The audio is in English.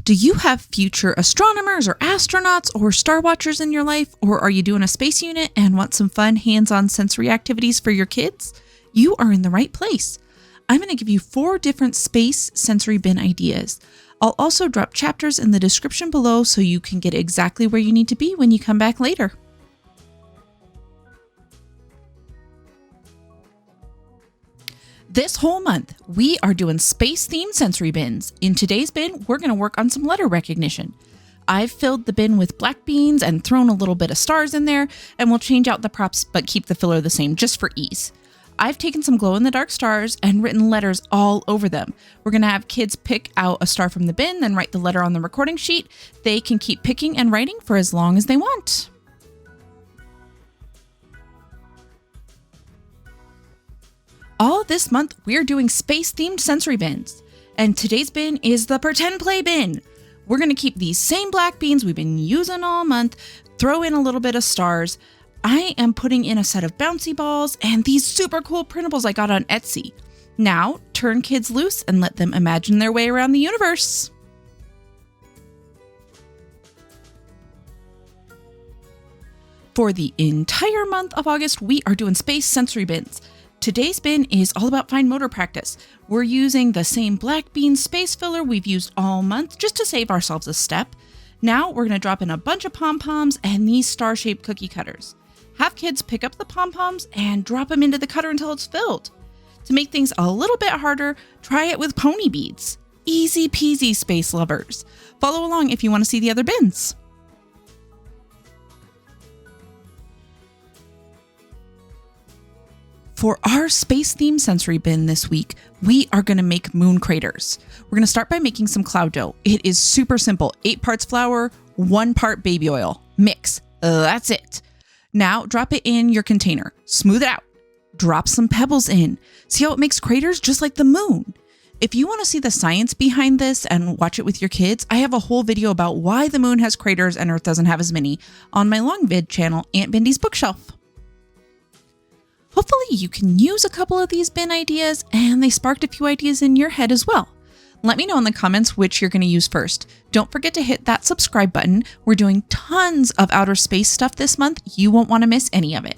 Do you have future astronomers or astronauts or star watchers in your life? Or are you doing a space unit and want some fun hands-on sensory activities for your kids? You are in the right place. I'm going to give you 4 different space sensory bin ideas. I'll also drop chapters in the description below so you can get exactly where you need to be when you come back later. This whole month, we are doing space-themed sensory bins. In today's bin, we're going to work on some letter recognition. I've filled the bin with black beans and thrown a little bit of stars in there, and we'll change out the props but keep the filler the same just for ease. I've taken some glow-in-the-dark stars and written letters all over them. We're going to have kids pick out a star from the bin, then write the letter on the recording sheet. They can keep picking and writing for as long as they want. All this month, we're doing space-themed sensory bins. And today's bin is the Pretend Play bin. We're going to keep these same black beans we've been using all month, throw in a little bit of stars. I am putting in a set of bouncy balls and these super cool printables I got on Etsy. Now, turn kids loose and let them imagine their way around the universe. For the entire month of August, we are doing space sensory bins. Today's bin is all about fine motor practice. We're using the same black bean space filler we've used all month just to save ourselves a step. Now we're going to drop in a bunch of pom-poms and these star-shaped cookie cutters. Have kids pick up the pom-poms and drop them into the cutter until it's filled. To make things a little bit harder, try it with pony beads. Easy peasy, space lovers. Follow along if you want to see the other bins. For our space-themed sensory bin this week, we are going to make moon craters. We're going to start by making some cloud dough. It is super simple. 8 parts flour, 1 part baby oil. Mix. That's it. Now drop it in your container. Smooth it out. Drop some pebbles in. See how it makes craters just like the moon? If you want to see the science behind this and watch it with your kids, I have a whole video about why the moon has craters and Earth doesn't have as many on my long vid channel, Aunt Bindy's Bookshelf. Hopefully you can use a couple of these bin ideas and they sparked a few ideas in your head as well. Let me know in the comments which you're going to use first. Don't forget to hit that subscribe button. We're doing tons of outer space stuff this month. You won't want to miss any of it.